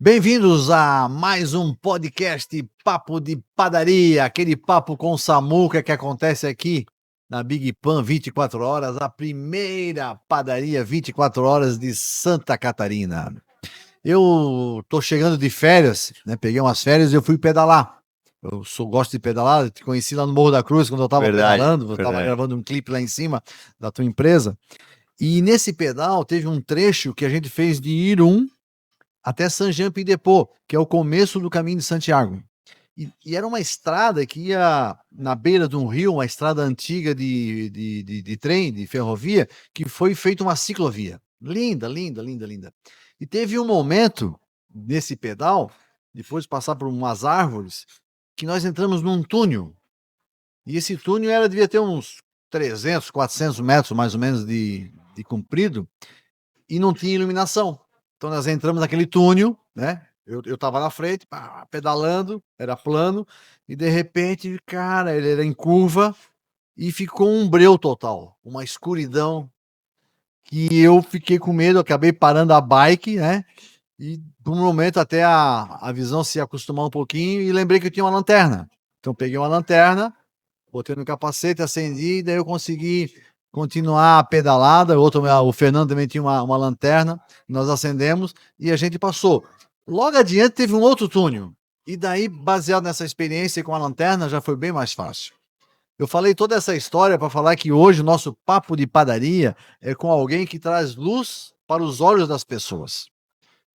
Bem-vindos a mais um podcast Papo de Padaria, aquele papo com Samuca que acontece aqui na Big Pan 24 horas, a primeira padaria 24 horas de Santa Catarina. Eu tô chegando de férias, né? Peguei umas férias e eu fui pedalar. Gosto de pedalar, te conheci lá no Morro da Cruz quando eu tava pedalando, eu tava gravando um clipe lá em cima da tua empresa. E nesse pedal teve um trecho que a gente fez de Irum até Saint-Jean-Pied-de-Port, que é o começo do caminho de Santiago. E era uma estrada que ia na beira de um rio, uma estrada antiga de trem, de ferrovia, que foi feita uma ciclovia. Linda, linda, linda, linda. E teve um momento nesse pedal, depois de passar por umas árvores, que nós entramos num túnel. E esse túnel devia ter uns 300, 400 metros mais ou menos de comprido, e não tinha iluminação. Então nós entramos naquele túnel, né? Eu tava na frente, pedalando, era plano, e de repente, cara, ele era em curva e ficou um breu total, uma escuridão, que eu fiquei com medo, acabei parando a bike, né? E por um momento até a visão se acostumar um pouquinho e lembrei que eu tinha uma lanterna. Então peguei uma lanterna, botei no capacete, acendi, e daí eu consegui continuar a pedalada. O Fernando também tinha uma lanterna, nós acendemos e a gente passou. Logo adiante teve um outro túnel, e daí, baseado nessa experiência com a lanterna, já foi bem mais fácil. Eu falei toda essa história para falar que hoje o nosso papo de padaria é com alguém que traz luz para os olhos das pessoas.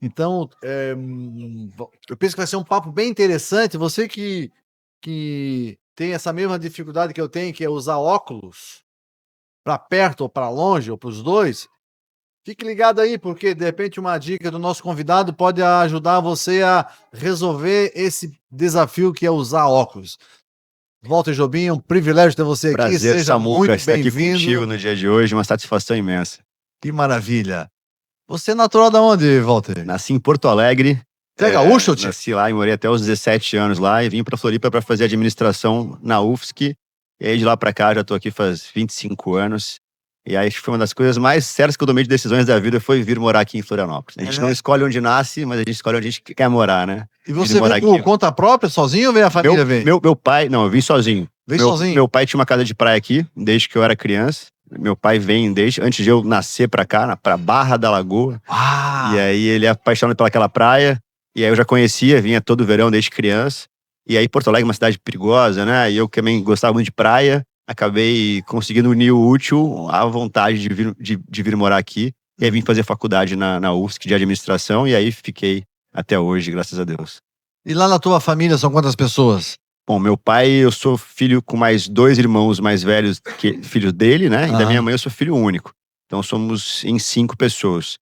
Então, eu penso que vai ser um papo bem interessante. Você que tem essa mesma dificuldade que eu tenho, que é usar óculos para perto ou para longe, ou para os dois, fique ligado aí, porque de repente uma dica do nosso convidado pode ajudar você a resolver esse desafio que é usar óculos. Walter Jobim, um privilégio ter você aqui. Prazer, Seja Samuca, muito estar aqui bem-vindo. contigo no dia de hoje, uma satisfação imensa. Que maravilha. Você é natural de onde, Walter? Nasci em Porto Alegre. Você é gaúcho, tio? Nasci lá e morei até os 17 anos lá e vim para Floripa para fazer administração na UFSC. E aí de lá para cá já estou aqui faz 25 anos. E aí acho que foi uma das coisas mais sérias que eu tomei de decisões da vida, foi vir morar aqui em Florianópolis. A gente não escolhe onde nasce, mas a gente escolhe onde a gente quer morar, né? E você veio por conta própria, sozinho, ou veio a família? Meu pai, não, eu vim sozinho. Sozinho? Meu pai tinha uma casa de praia aqui, desde que eu era criança. Meu pai vem desde antes de eu nascer pra cá, pra Barra da Lagoa. E aí ele é apaixonado pelaquela praia. E aí eu já conhecia, vinha todo verão desde criança. E aí Porto Alegre é uma cidade perigosa, né? E eu também gostava muito de praia. Acabei conseguindo unir o útil à vontade de vir morar aqui. E aí vim fazer faculdade na UFSC de administração. E aí fiquei até hoje, graças a Deus. E lá na tua família são quantas pessoas? Bom, meu pai, eu sou filho com mais 2 irmãos mais velhos que filhos dele, né? E da minha mãe eu sou filho único. Então somos em 5 pessoas.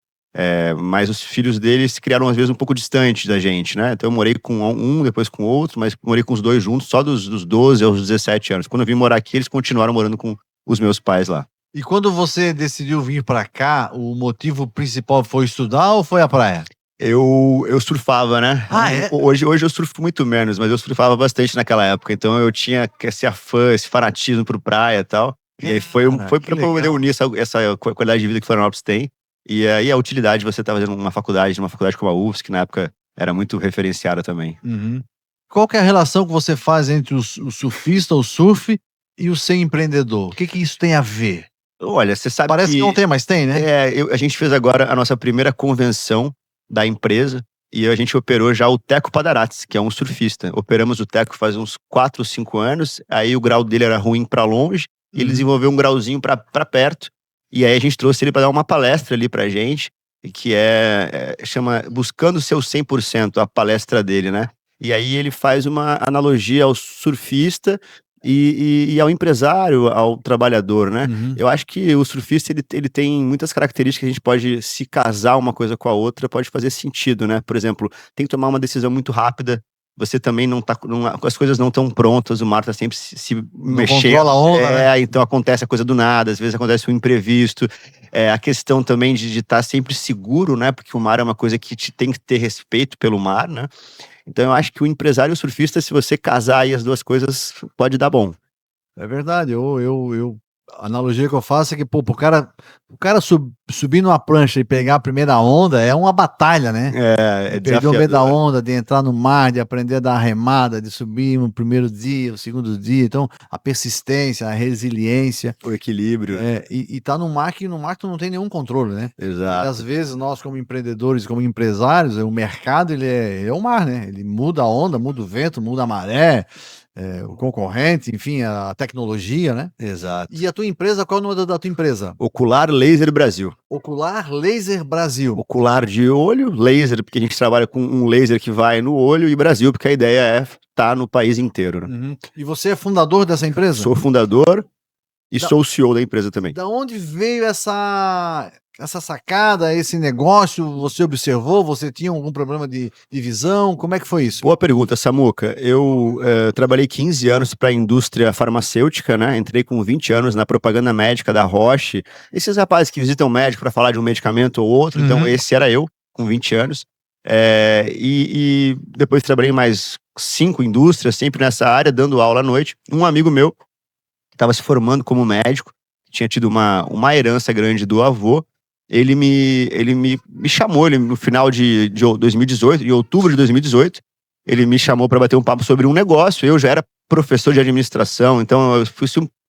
Mas os filhos dele se criaram às vezes um pouco distantes da gente, né? Então eu morei com um, depois com outro, mas morei com os 2 juntos, só dos 12 aos 17 anos. Quando eu vim morar aqui, eles continuaram morando com os meus pais lá. E quando você decidiu vir para cá, o motivo principal foi estudar ou foi a praia? Eu surfava, né? É? Hoje eu surfo muito menos, mas eu surfava bastante naquela época. Então eu tinha esse afã, esse fanatismo por praia e tal. E aí foi pra poder unir essa qualidade de vida que Florianópolis tem. E aí a utilidade de você estar fazendo uma faculdade como a UFSC, que na época era muito referenciada também. Uhum. Qual que é a relação que você faz entre o surfista, o surf, e o ser empreendedor? O que isso tem a ver? Olha, você sabe Parece que não tem, mas tem, né? A gente fez agora a nossa primeira convenção da empresa e a gente operou já o Teco Padarates, que é um surfista. Operamos o Teco faz uns 4 ou 5 anos, aí o grau dele era ruim para longe, e ele desenvolveu um grauzinho para perto, e aí a gente trouxe ele para dar uma palestra ali pra gente, que chama Buscando Seu 100%, a palestra dele, né? E aí ele faz uma analogia ao surfista e ao empresário, ao trabalhador, né? Eu acho que o surfista, ele tem muitas características que a gente pode se casar uma coisa com a outra, pode fazer sentido, né? Por exemplo, tem que tomar uma decisão muito rápida, você também as coisas não estão prontas, o mar tá sempre se mexendo. Controla a onda, né? Então acontece a coisa do nada, às vezes acontece um imprevisto. A questão também de estar sempre seguro, né? Porque o mar é uma coisa que tem que ter respeito pelo mar, né? Então eu acho que o empresário e o surfista, se você casar aí as duas coisas, pode dar bom. É verdade, eu A analogia que eu faço é que, pô, o cara subir numa prancha e pegar a primeira onda é uma batalha, né? É De perder o medo da desafiador. onda, de entrar no mar, de aprender a dar remada, de subir no primeiro dia, o segundo dia. Então, a persistência, a resiliência. O equilíbrio. E tá no mar que tu não tem nenhum controle, né? E Exato. às vezes nós, como empreendedores, como empresários, o mercado ele é o mar, né? Ele muda a onda, muda o vento, muda a maré, o concorrente, enfim, a tecnologia, né? Exato. E a tua empresa, qual é o nome da tua empresa? Ocular Laser Brasil. Ocular Laser Brasil. Ocular de olho, laser, porque a gente trabalha com um laser que vai no olho, e Brasil, porque a ideia é estar no país inteiro. Né? Uhum. E você é fundador dessa empresa? Sou fundador e sou o CEO da empresa também. Da onde veio essa sacada, esse negócio? Você observou? Você tinha algum problema de visão? Como é que foi isso? Boa pergunta, Samuca. Eu trabalhei 15 anos para a indústria farmacêutica, né? Entrei com 20 anos na propaganda médica da Roche. Esses rapazes que visitam o médico para falar de um medicamento ou outro, então esse era eu, com 20 anos. E depois trabalhei em mais 5 indústrias, sempre nessa área, dando aula à noite. Um amigo meu que estava se formando como médico, tinha tido uma herança grande do avô. Ele me chamou, no final de 2018, em outubro de 2018, ele me chamou para bater um papo sobre um negócio. Eu já era professor de administração, então eu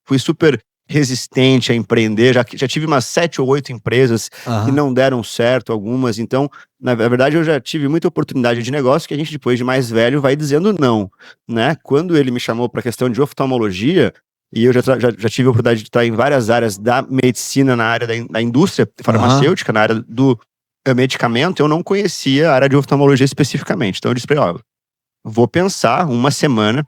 fui super resistente a empreender. Já tive umas 7 ou 8 empresas que não deram certo, algumas. Então, na verdade, eu já tive muita oportunidade de negócio que a gente, depois de mais velho, vai dizendo não, né? Quando ele me chamou para a questão de oftalmologia, e eu já tive a oportunidade de estar em várias áreas da medicina, na área da indústria farmacêutica, na área do medicamento, eu não conhecia a área de oftalmologia especificamente. Então eu disse para ele, vou pensar uma semana,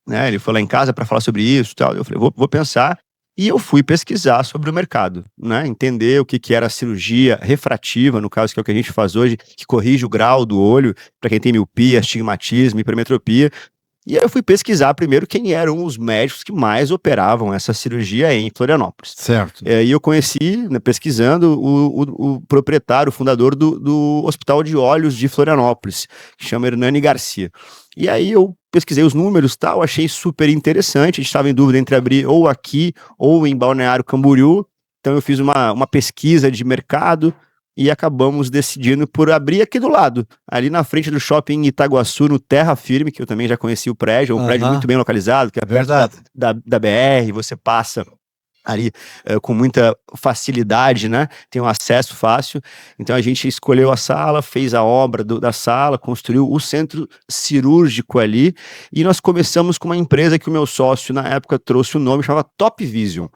né? Ele foi lá em casa para falar sobre isso e tal. Eu falei, vou pensar. E eu fui pesquisar sobre o mercado, né? Entender o que era a cirurgia refrativa, no caso, que é o que a gente faz hoje, que corrige o grau do olho, para quem tem miopia, astigmatismo, hipermetropia. E aí eu fui pesquisar primeiro quem eram os médicos que mais operavam essa cirurgia em Florianópolis. Certo. E eu conheci, né, pesquisando, o proprietário, o fundador do Hospital de Olhos de Florianópolis, que chama Hernani Garcia. E aí eu pesquisei os números e tal, achei super interessante. A gente estava em dúvida entre abrir ou aqui ou em Balneário Camboriú. Então eu fiz uma pesquisa de mercado e acabamos decidindo por abrir aqui do lado, ali na frente do shopping Itaguaçu, no Terra Firme, que eu também já conheci o prédio, é um prédio muito bem localizado, que é perto da BR, você passa ali com muita facilidade, né? Tem um acesso fácil. Então a gente escolheu a sala, fez a obra da sala, construiu o centro cirúrgico ali, e nós começamos com uma empresa que o meu sócio na época trouxe o nome, chamava Top Vision.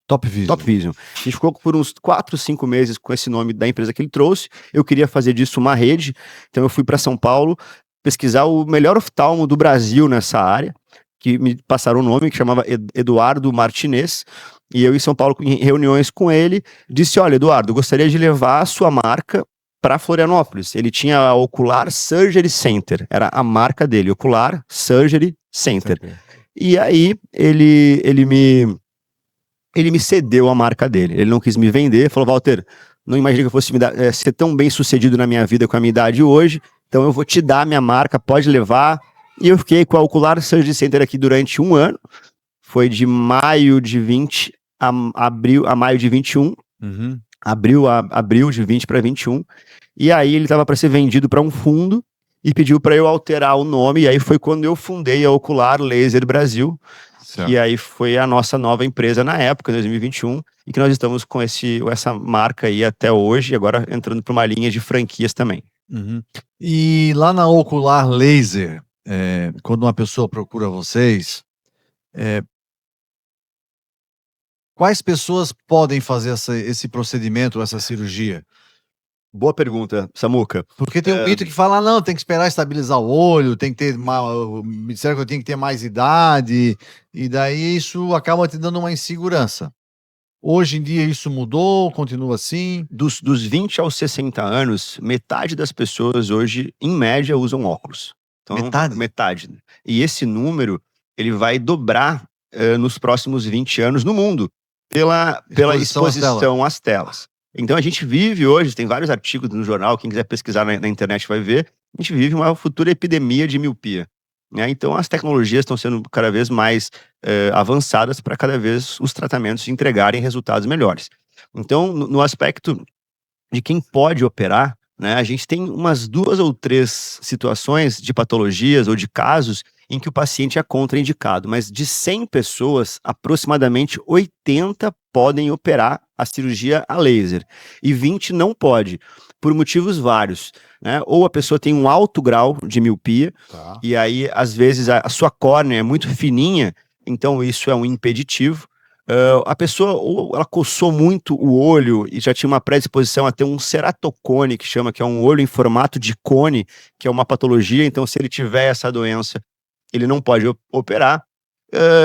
Top Vision. A gente ficou por uns 4, 5 meses com esse nome da empresa que ele trouxe. Eu queria fazer disso uma rede, então eu fui para São Paulo pesquisar o melhor oftalmo do Brasil nessa área, que me passaram um nome que chamava Eduardo Martinez. E eu em São Paulo, em reuniões com ele, disse, olha, Eduardo, eu gostaria de levar a sua marca para Florianópolis. Ele tinha a Ocular Surgery Center, era a marca dele, Ocular Surgery Center. E aí ele me cedeu a marca dele. Ele não quis me vender, falou, Walter, não imagina que eu fosse ser tão bem sucedido na minha vida com a minha idade hoje, então eu vou te dar a minha marca, pode levar. E eu fiquei com a Ocular Surgery Center aqui durante 1 ano, foi de maio de 20 a maio de 21, abril de 20 para 21, e aí ele estava para ser vendido para um fundo, e pediu para eu alterar o nome, e aí foi quando eu fundei a Ocular Laser Brasil, certo. E aí foi a nossa nova empresa na época, em 2021, e que nós estamos com essa marca aí até hoje, agora entrando para uma linha de franquias também. E lá na Ocular Laser, quando uma pessoa procura vocês, quais pessoas podem fazer esse procedimento, essa cirurgia? Boa pergunta, Samuca. Porque tem um mito que fala, não, tem que esperar estabilizar o olho, tem que ter me disseram que eu tenho que ter mais idade, e daí isso acaba te dando uma insegurança. Hoje em dia isso mudou, continua assim? Dos 20 aos 60 anos, metade das pessoas hoje, em média, usam óculos. Então, metade. E esse número, ele vai dobrar nos próximos 20 anos no mundo, pela exposição às telas. Então a gente vive hoje, tem vários artigos no jornal, quem quiser pesquisar na internet vai ver, a gente vive uma futura epidemia de miopia. né? Então as tecnologias estão sendo cada vez mais avançadas para cada vez os tratamentos entregarem resultados melhores. Então, no aspecto de quem pode operar, né, a gente tem umas 2 ou 3 situações de patologias ou de casos em que o paciente é contraindicado, mas de 100 pessoas, aproximadamente 80 podem operar a cirurgia a laser e 20 não pode, por motivos vários, né? Ou a pessoa tem um alto grau de miopia, e aí às vezes a sua córnea é muito fininha, então isso é um impeditivo. A pessoa, ou ela coçou muito o olho e já tinha uma predisposição a ter um ceratocone, que chama, que é um olho em formato de cone, que é uma patologia, então se ele tiver essa doença, ele não pode operar,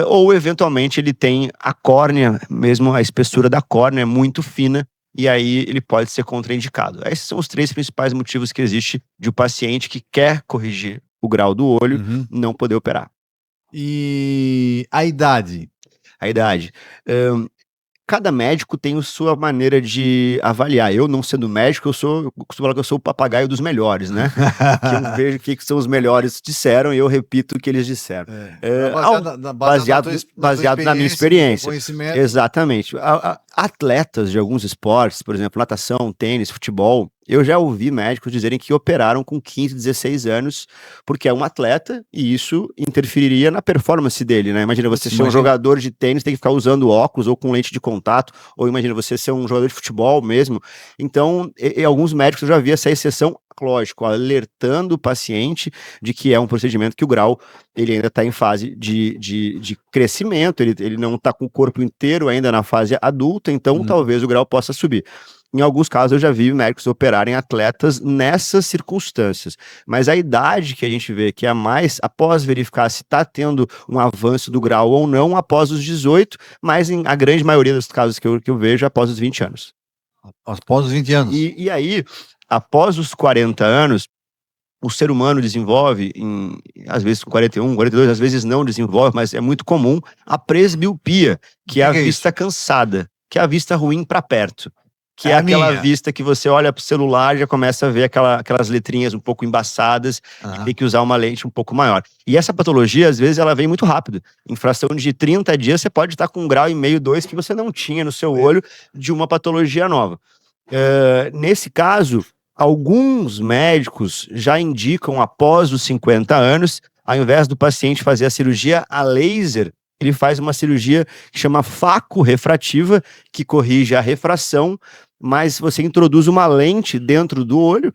ou eventualmente ele tem a córnea, mesmo a espessura da córnea é muito fina, e aí ele pode ser contraindicado. Esses são os 3 principais motivos que existe de um paciente que quer corrigir o grau do olho não poder operar. E a idade? A idade. Cada médico tem a sua maneira de avaliar. Eu, não sendo médico, eu costumo falar que eu sou o papagaio dos melhores, né? Que eu vejo o que são os melhores disseram e eu repito o que eles disseram. Baseado na minha experiência. Exatamente. Atletas de alguns esportes, por exemplo, natação, tênis, futebol, eu já ouvi médicos dizerem que operaram com 15, 16 anos, porque é um atleta e isso interferiria na performance dele, né? Imagina você ser um jogador de tênis, tem que ficar usando óculos ou com lente de contato, ou imagina você ser um jogador de futebol mesmo. Então, alguns médicos eu já vi essa exceção, lógico, alertando o paciente de que é um procedimento que o grau ele ainda está em fase de crescimento, ele não está com o corpo inteiro ainda na fase adulta, então talvez o grau possa subir. Em alguns casos eu já vi médicos operarem atletas nessas circunstâncias, mas a idade que a gente vê que é a mais, após verificar se está tendo um avanço do grau ou não, após os 18, mas a grande maioria dos casos que eu vejo após os 20 anos. Após os 20 anos. E aí, após os 40 anos, o ser humano desenvolve, às vezes com 41, 42, às vezes não desenvolve, mas é muito comum, a presbiopia, que é a vista cansada, que é a vista ruim para perto. Que é aquela vista que você olha pro celular e já começa a ver aquelas letrinhas um pouco embaçadas, e tem que usar uma lente um pouco maior. E essa patologia, às vezes, ela vem muito rápido. Em fração de 30 dias, você pode estar com 1,5 grau, 2 que você não tinha no seu olho de uma patologia nova. Nesse caso, alguns médicos já indicam, após os 50 anos, ao invés do paciente fazer a cirurgia a laser, ele faz uma cirurgia que chama faco-refrativa, que corrige a refração, mas você introduz uma lente dentro do olho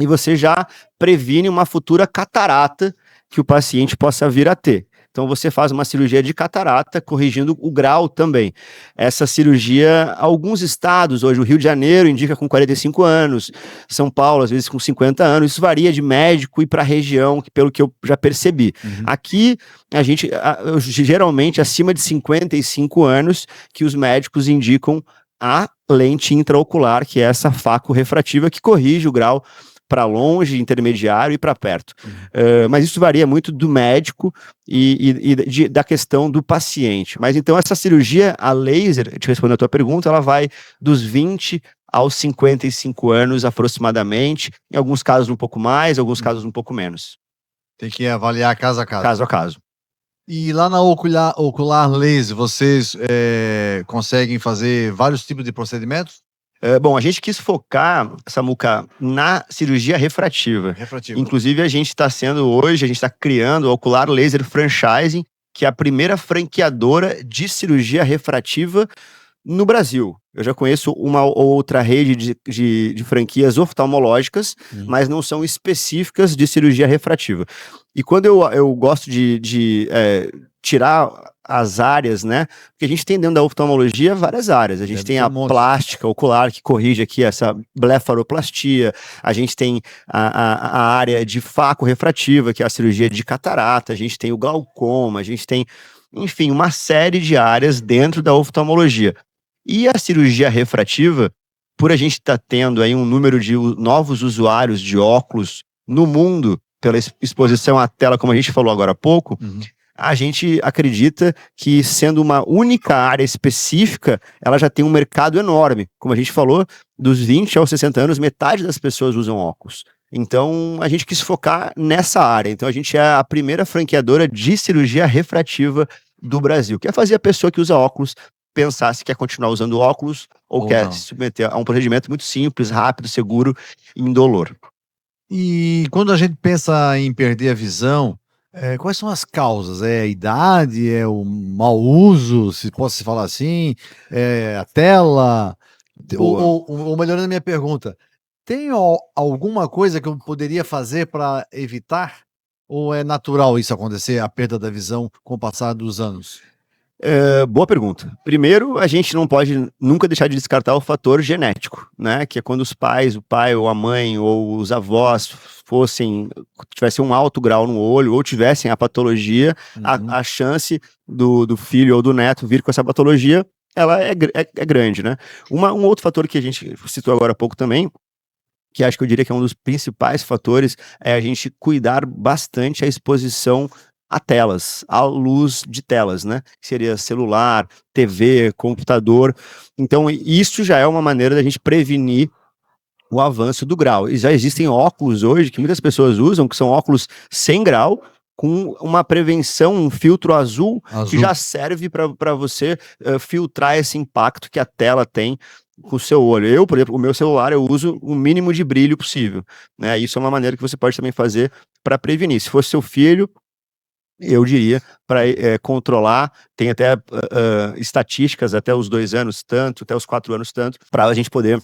e você já previne uma futura catarata que o paciente possa vir a ter. Então você faz uma cirurgia de catarata, corrigindo o grau também. Essa cirurgia, alguns estados, hoje o Rio de Janeiro indica com 45 anos, São Paulo às vezes com 50 anos, isso varia de médico e para região, pelo que eu já percebi. Aqui, a gente, geralmente, acima de 55 anos, que os médicos indicam a lente intraocular, que é essa faco-refrativa, que corrige o grau para longe, intermediário e para perto. Mas isso varia muito do médico e da questão do paciente. Mas então essa cirurgia a laser, te respondendo a tua pergunta, ela vai dos 20 aos 55 anos aproximadamente, em alguns casos um pouco mais, em alguns casos um pouco menos. Tem que avaliar caso a caso. Caso a caso. E lá na ocular laser, vocês conseguem fazer vários tipos de procedimentos? Bom, a gente quis focar, Samuca, na cirurgia refrativa. Inclusive, a gente está criando o Ocular Laser Franchising, que é a primeira franqueadora de cirurgia refrativa no Brasil. Eu já conheço uma ou outra rede de franquias oftalmológicas, mas não são específicas de cirurgia refrativa. E quando eu gosto de tirar as áreas, né? Porque a gente tem dentro da oftalmologia várias áreas. A gente tem a plástica ocular, que corrige aqui essa blefaroplastia. A gente tem a área de faco refrativa, que é a cirurgia de catarata. A gente tem o glaucoma. A gente tem, enfim, uma série de áreas dentro da oftalmologia. E a cirurgia refrativa, por a gente estar tendo aí um número de novos usuários de óculos no mundo, pela exposição à tela, como a gente falou agora há pouco, a gente acredita que, sendo uma única área específica, ela já tem um mercado enorme. Como a gente falou, dos 20 aos 60 anos, metade das pessoas usam óculos. Então, a gente quis focar nessa área. Então, a gente é a primeira franqueadora de cirurgia refrativa do Brasil, que é fazer a pessoa que usa óculos pensar se quer continuar usando óculos ou quer não. se submeter a um procedimento muito simples, rápido, seguro e indolor. E quando a gente pensa em perder a visão, quais são as causas? É a idade? É o mau uso, se posso se falar assim? É a tela? Boa. Ou melhorando a minha pergunta, tem alguma coisa que eu poderia fazer para evitar? Ou é natural isso acontecer, a perda da visão com o passar dos anos? Boa pergunta. Primeiro, a gente não pode nunca deixar de descartar o fator genético, né? Que é quando os pais, o pai ou a mãe ou os avós tivessem um alto grau no olho ou tivessem a patologia, Uhum. a chance do filho ou do neto vir com essa patologia, ela é grande, né? Um outro fator que a gente citou agora há pouco também, que acho que eu diria que é um dos principais fatores, é a gente cuidar bastante a exposição a telas, à luz de telas, né? Que seria celular, TV, computador. Então, isso já é uma maneira da gente prevenir o avanço do grau. E já existem óculos hoje que muitas pessoas usam, que são óculos sem grau, com uma prevenção, um filtro azul, que Azul. já serve para você filtrar esse impacto que a tela tem com o seu olho. Eu, por exemplo, o meu celular, eu uso o mínimo de brilho possível, né? Isso é uma maneira que você pode também fazer para prevenir. Se fosse seu filho, eu diria, para controlar, tem até estatísticas até os 2 anos tanto, até os 4 anos tanto, para a gente poder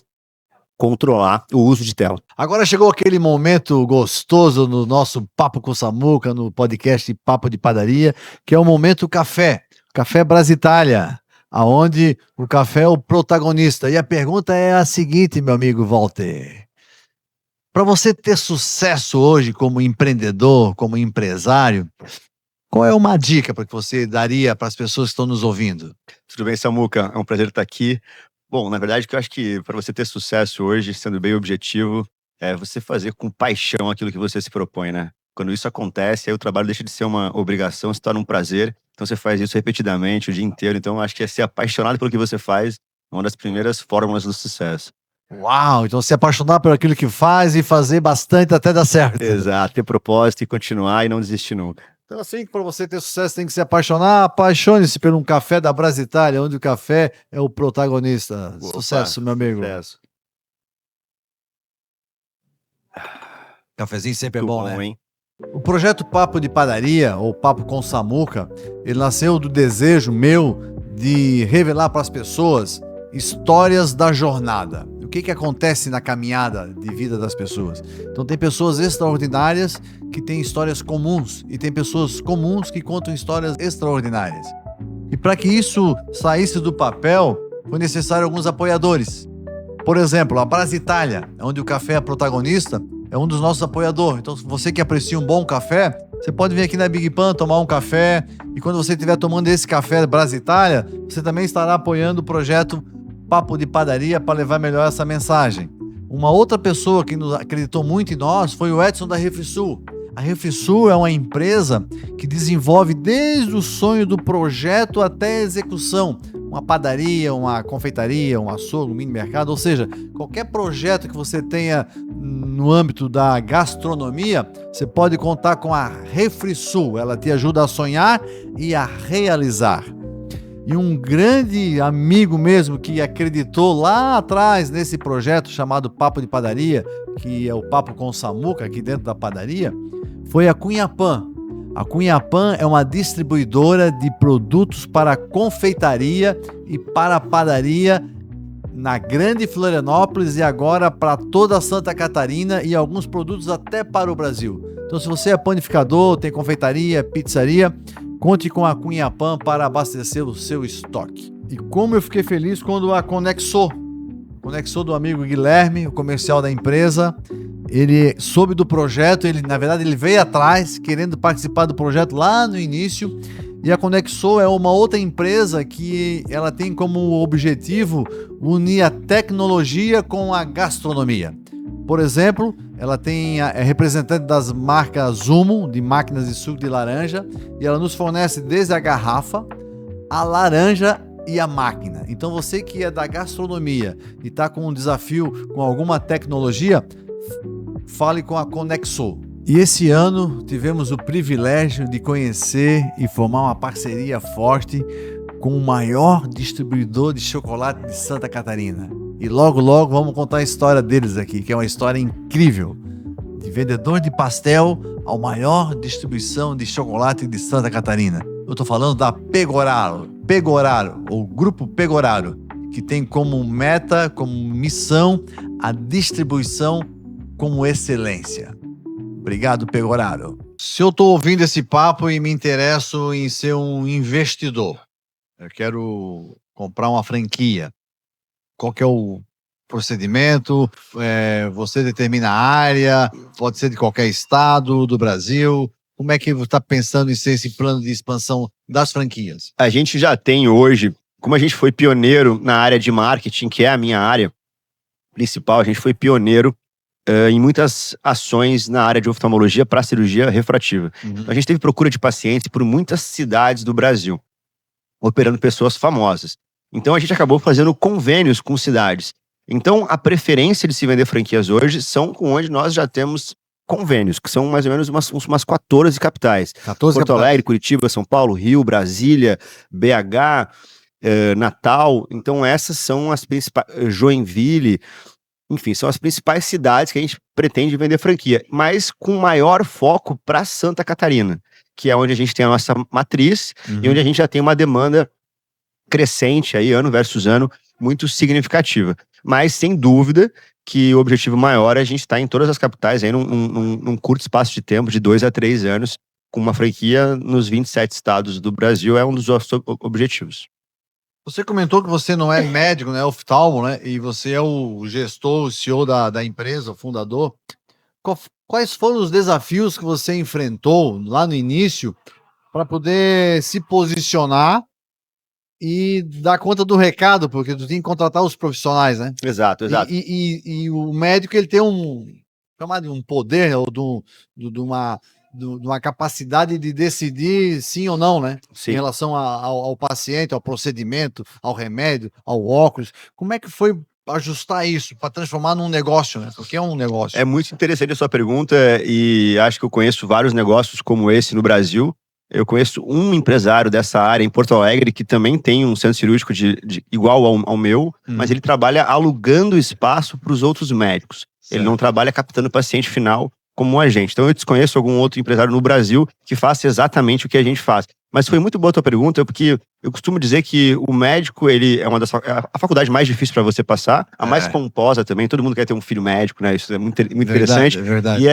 controlar o uso de tela. Agora chegou aquele momento gostoso no nosso Papo com Samuca, no podcast Papo de Padaria, que é o momento café, Café Brasitália, aonde o café é o protagonista. E a pergunta é a seguinte, meu amigo Walter: para você ter sucesso hoje como empreendedor, como empresário, qual é uma dica para que você daria para as pessoas que estão nos ouvindo? Tudo bem, Samuca? É um prazer estar aqui. Bom, na verdade, que eu acho que para você ter sucesso hoje, sendo bem objetivo, é você fazer com paixão aquilo que você se propõe, né? Quando isso acontece, aí o trabalho deixa de ser uma obrigação, se torna um prazer. Então você faz isso repetidamente, o dia inteiro. Então eu acho que é ser apaixonado pelo que você faz é uma das primeiras fórmulas do sucesso. Uau, então se apaixonar por aquilo que faz e fazer bastante até dar certo. Exato, ter propósito e continuar e não desistir nunca. Então, assim, para você ter sucesso, tem que se apaixonar. Apaixone-se por um café da Brasitália, onde o café é o protagonista. Opa, Sucesso, meu amigo. sucesso. Cafezinho sempre é Muito bom, bom, né? hein? O projeto Papo de Padaria, ou Papo com Samuca, ele nasceu do desejo meu de revelar para as pessoas histórias da jornada. O que acontece na caminhada de vida das pessoas. Então tem pessoas extraordinárias que têm histórias comuns e tem pessoas comuns que contam histórias extraordinárias. E para que isso saísse do papel, foi necessário alguns apoiadores. Por exemplo, a Brasitália, onde o café é protagonista, é um dos nossos apoiadores. Então, se você que aprecia um bom café, você pode vir aqui na Big Pan tomar um café. E quando você estiver tomando esse café Brasitália, você também estará apoiando o projeto Papo de Padaria para levar melhor essa mensagem. Uma outra pessoa que nos acreditou muito em nós foi o Edson da Refrisul. A Refrisul é uma empresa que desenvolve desde o sonho do projeto até a execução. Uma padaria, uma confeitaria, um açougue, um mini mercado, ou seja, qualquer projeto que você tenha no âmbito da gastronomia, você pode contar com a Refrisul. Ela te ajuda a sonhar e a realizar. E um grande amigo mesmo que acreditou lá atrás nesse projeto chamado Papo de Padaria, que é o Papo com Samuca aqui dentro da padaria, foi a Cunhapan. A Cunhapan é uma distribuidora de produtos para confeitaria e para padaria na Grande Florianópolis e agora para toda Santa Catarina e alguns produtos até para o Brasil. Então, se você é panificador, tem confeitaria, pizzaria, conte com a Cunhapan para abastecer o seu estoque. E como eu fiquei feliz quando a Conexo do amigo Guilherme, o comercial da empresa, ele soube do projeto, na verdade ele veio atrás querendo participar do projeto lá no início. E a Conexo é uma outra empresa que ela tem como objetivo unir a tecnologia com a gastronomia. Por exemplo, ela é representante das marcas Zumo, de máquinas de suco de laranja, e ela nos fornece desde a garrafa, a laranja e a máquina. Então você que é da gastronomia e está com um desafio com alguma tecnologia, fale com a Conexo. E esse ano tivemos o privilégio de conhecer e formar uma parceria forte com o maior distribuidor de chocolate de Santa Catarina. E logo, logo vamos contar a história deles aqui, que é uma história incrível. De vendedor de pastel ao maior distribuição de chocolate de Santa Catarina. Eu estou falando da Pegoraro, ou Grupo Pegoraro, que tem como meta, como missão, a distribuição como excelência. Obrigado, Pegoraro. Se eu estou ouvindo esse papo e me interesso em ser um investidor, eu quero comprar uma franquia, qual que é o procedimento? Você determina a área, pode ser de qualquer estado do Brasil. Como é que você está pensando em ser esse plano de expansão das franquias? A gente já tem hoje, como a gente foi pioneiro na área de marketing, que é a minha área principal, a gente foi pioneiro em muitas ações na área de oftalmologia para cirurgia refrativa. A gente teve procura de pacientes por muitas cidades do Brasil, operando pessoas famosas. Então a gente acabou fazendo convênios com cidades. Então a preferência de se vender franquias hoje são com onde nós já temos convênios, que são mais ou menos umas 14 capitais. 14 Porto Alegre, Curitiba, São Paulo, Rio, Brasília, BH, Natal. Então essas são as principais, Joinville, enfim, são as principais cidades que a gente pretende vender franquia, mas com maior foco para Santa Catarina, que é onde a gente tem a nossa matriz e onde a gente já tem uma demanda crescente aí, ano versus ano, muito significativa. Mas, sem dúvida, que o objetivo maior é a gente estar em todas as capitais aí num curto espaço de tempo, de 2 a 3 anos, com uma franquia nos 27 estados do Brasil, é um dos nossos objetivos. Você comentou que você não é médico, né, oftalmo, né, e você é o gestor, o CEO da empresa, o fundador. Quais foram os desafios que você enfrentou lá no início para poder se posicionar e dar conta do recado, porque tu tem que contratar os profissionais, né? Exato. E o médico, ele tem chamar de um poder, ou de uma capacidade de decidir sim ou não, né? Sim. Em relação ao paciente, ao procedimento, ao remédio, ao óculos. Como é que foi ajustar isso para transformar num negócio, né? Porque é um negócio. É muito interessante a sua pergunta e acho que eu conheço vários negócios como esse no Brasil. Eu conheço um empresário dessa área em Porto Alegre que também tem um centro cirúrgico igual ao meu, mas ele trabalha alugando espaço para os outros médicos. Certo. Ele não trabalha captando o paciente final como um agente. Então eu desconheço algum outro empresário no Brasil que faça exatamente o que a gente faz. Mas foi muito boa a tua pergunta, porque eu costumo dizer que o médico, ele é a faculdade mais difícil para você passar, a mais pomposa também. Todo mundo quer ter um filho médico, né? Isso é muito interessante. É verdade.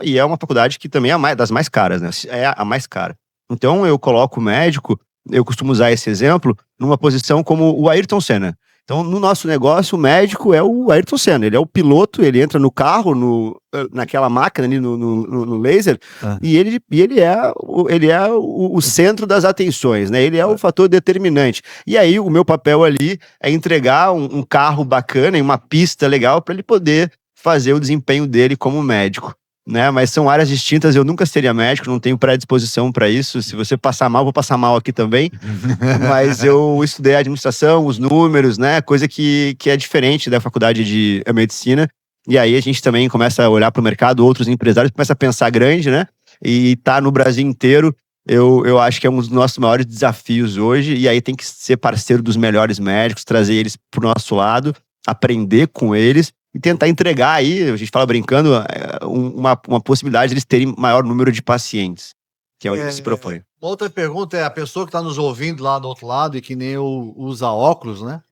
E é uma faculdade que também é das mais caras, né? É a mais cara. Então eu coloco o médico, eu costumo usar esse exemplo, numa posição como o Ayrton Senna. Então, no nosso negócio, o médico é o Ayrton Senna. Ele é o piloto, ele entra no carro, naquela máquina ali, no laser, e ele é o centro das atenções, né? Ele é o fator determinante. E aí, o meu papel ali é entregar um carro bacana e uma pista legal para ele poder fazer o desempenho dele como médico. Né? Mas são áreas distintas, eu nunca seria médico, não tenho predisposição para isso. Se você passar mal, vou passar mal aqui também. Mas eu estudei a administração, os números, né? Coisa que é diferente da faculdade de medicina. E aí a gente também começa a olhar para o mercado, outros empresários começam a pensar grande, né? E tá no Brasil inteiro, eu acho que é um dos nossos maiores desafios hoje. E aí tem que ser parceiro dos melhores médicos, trazer eles pro nosso lado, aprender com eles e tentar entregar aí, a gente fala brincando, uma possibilidade de eles terem maior número de pacientes, que é o que se propõe. Outra pergunta é a pessoa que está nos ouvindo lá do outro lado e que nem eu usa óculos, né?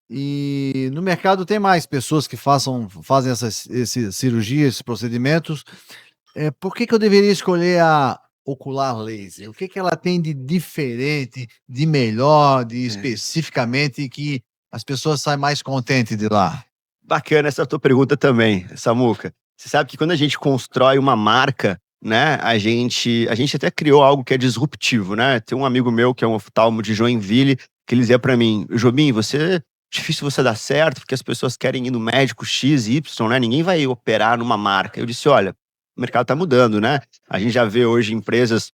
E no mercado tem mais pessoas que fazem essas cirurgias, esses procedimentos. Por que eu deveria escolher a ocular laser? O que ela tem de diferente, de melhor, de especificamente que as pessoas saem mais contentes de lá? Bacana essa tua pergunta também, Samuca. Você sabe que quando a gente constrói uma marca, né, a gente até criou algo que é disruptivo, né? Tem um amigo meu que é um oftalmo de Joinville, que ele dizia pra mim, Jobim, difícil você dar certo, porque as pessoas querem ir no médico X, Y, né? Ninguém vai operar numa marca. Eu disse, olha, o mercado tá mudando, né? A gente já vê hoje empresas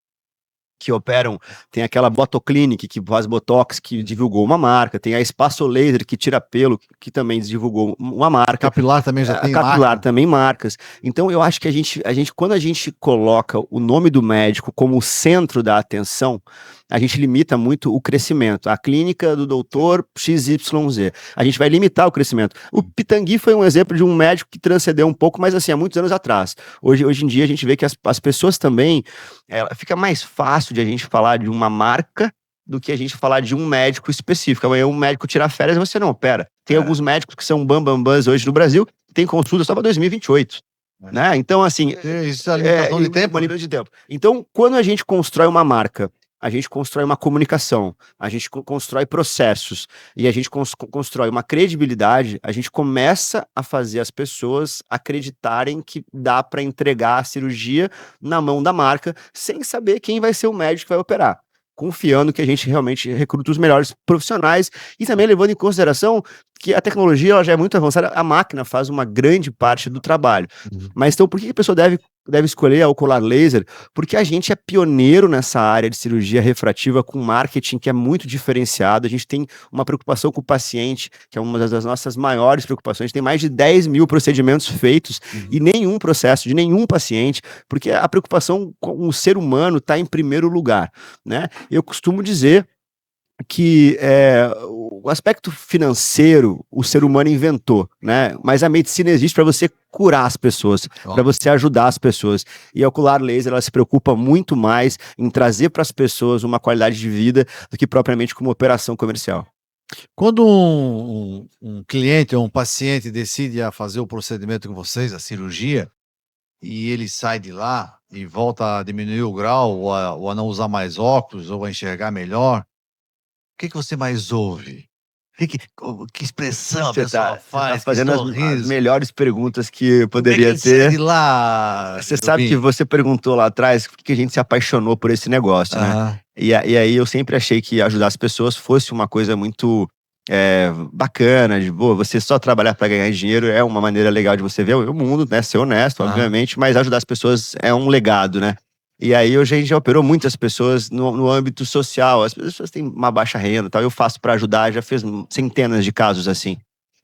que operam, tem aquela Botoclinic, que faz Botox, que divulgou uma marca, tem a Espaço Laser, que tira pelo, que também divulgou uma marca. Capilar também já A tem Capilar marca. também marcas. Então eu acho que quando a gente coloca o nome do médico como o centro da atenção, a gente limita muito o crescimento. A clínica do doutor XYZ. A gente vai limitar o crescimento. O Pitangui foi um exemplo de um médico que transcendeu um pouco, mas assim, há muitos anos atrás. Hoje em dia a gente vê que as pessoas também, fica mais fácil de a gente falar de uma marca do que a gente falar de um médico específico. Amanhã um médico tira férias e você não, pera. Tem alguns médicos que são bambambãs hoje no Brasil, tem consulta só para 2028. Né? Então, assim... Isso é a limitação de tempo. Uma limitação de tempo. Então, quando a gente constrói uma marca, a gente constrói uma comunicação, a gente constrói processos e a gente constrói uma credibilidade, a gente começa a fazer as pessoas acreditarem que dá para entregar a cirurgia na mão da marca sem saber quem vai ser o médico que vai operar. Confiando que a gente realmente recruta os melhores profissionais e também levando em consideração que a tecnologia ela já é muito avançada, a máquina faz uma grande parte do trabalho. Mas então por que a pessoa deve escolher a Ocular Laser? Porque a gente é pioneiro nessa área de cirurgia refrativa com marketing que é muito diferenciado, a gente tem uma preocupação com o paciente, que é uma das nossas maiores preocupações, a gente tem mais de 10 mil procedimentos feitos e nenhum processo de nenhum paciente, porque a preocupação com o ser humano está em primeiro lugar, né? Eu costumo dizer que o aspecto financeiro o ser humano inventou, né? Mas a medicina existe para você curar as pessoas, para você ajudar as pessoas. E a Ocular Laser ela se preocupa muito mais em trazer para as pessoas uma qualidade de vida do que propriamente como operação comercial. Quando um cliente ou um paciente decide a fazer o procedimento com vocês, a cirurgia, e ele sai de lá e volta a diminuir o grau, ou a não usar mais óculos, ou a enxergar melhor, o que você mais ouve? Que expressão a pessoa faz? Tá fazendo as melhores perguntas que Como é que poderia ele sai ter. de lá, Você sabe que você perguntou lá atrás por que a gente se apaixonou por esse negócio, né? E aí eu sempre achei que ajudar as pessoas fosse uma coisa muito bacana, de boa, você só trabalhar para ganhar dinheiro é uma maneira legal de você ver o mundo, né? Ser honesto, obviamente, mas ajudar as pessoas é um legado, né? E aí hoje a gente já operou muitas pessoas no âmbito social, as pessoas têm uma baixa renda e tal, eu faço para ajudar, já fiz centenas de casos assim.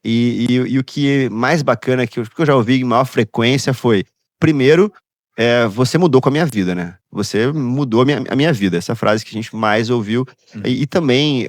E o que é mais bacana, que eu já ouvi em maior frequência foi, primeiro, você mudou com a minha vida, né? Você mudou a minha vida, essa frase que a gente mais ouviu. E também,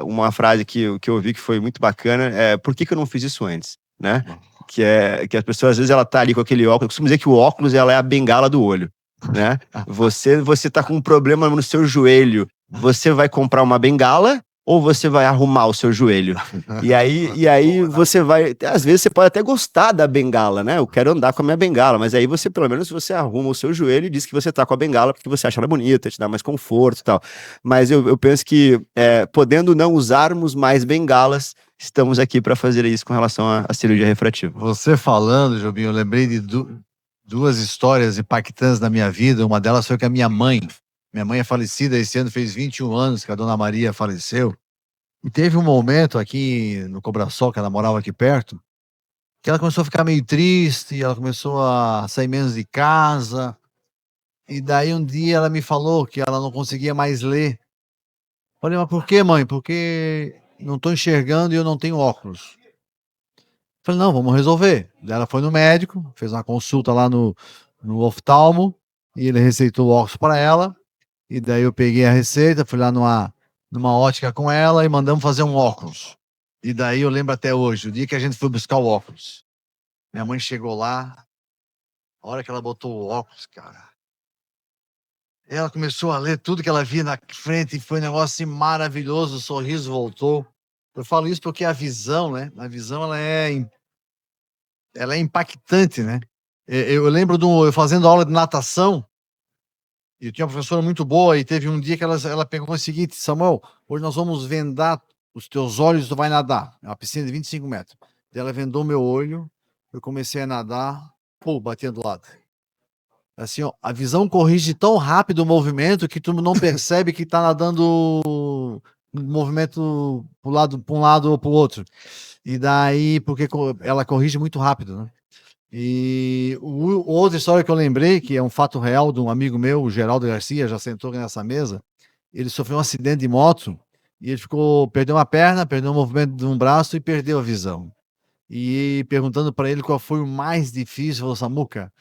uma frase que eu ouvi que foi muito bacana, por que eu não fiz isso antes, né? Que as pessoas, às vezes, ela tá ali com aquele óculos, eu costumo dizer que o óculos, ela é a bengala do olho, né? Você tá com um problema no seu joelho, você vai comprar uma bengala ou você vai arrumar o seu joelho? E aí você vai... Às vezes você pode até gostar da bengala, né? Eu quero andar com a minha bengala, mas aí você, pelo menos, você arruma o seu joelho e diz que você tá com a bengala porque você acha ela bonita, te dá mais conforto e tal. Mas eu penso que, podendo não usarmos mais bengalas, estamos aqui para fazer isso com relação à cirurgia refrativa. Você falando, Jobim, eu lembrei de duas histórias impactantes na minha vida. Uma delas foi com a minha mãe. Minha mãe é falecida, esse ano fez 21 anos que a dona Maria faleceu. E teve um momento aqui no Cobrasol, que ela morava aqui perto, que ela começou a ficar meio triste, ela começou a sair menos de casa. E daí um dia ela me falou que ela não conseguia mais ler. Falei, mas por que, mãe? Porque não estou enxergando e eu não tenho óculos. Falei, não, vamos resolver. Daí ela foi no médico, fez uma consulta lá no oftalmo, e ele receitou o óculos para ela. E daí eu peguei a receita, fui lá numa ótica com ela e mandamos fazer um óculos. E daí eu lembro até hoje, o dia que a gente foi buscar o óculos. Minha mãe chegou lá, a hora que ela botou o óculos, cara, ela começou a ler tudo que ela via na frente e foi um negócio assim maravilhoso, o sorriso voltou. Eu falo isso porque a visão, né? A visão, ela é impactante, né? Eu lembro eu fazendo aula de natação, e eu tinha uma professora muito boa, e teve um dia que ela pegou o seguinte: Samuel, hoje nós vamos vendar os teus olhos e tu vai nadar. É uma piscina de 25 metros. Ela vendou meu olho, eu comecei a nadar, batia do lado. Assim, ó, a visão corrige tão rápido o movimento que tu não percebe que tá nadando um movimento para um lado ou para o outro. E daí, porque ela corrige muito rápido, né? E outra história que eu lembrei, que é um fato real de um amigo meu, o Geraldo Garcia, já sentou aqui nessa mesa. Ele sofreu um acidente de moto e ele perdeu uma perna, perdeu o movimento de um braço e perdeu a visão. E perguntando para ele qual foi o mais difícil, falou: Samuca,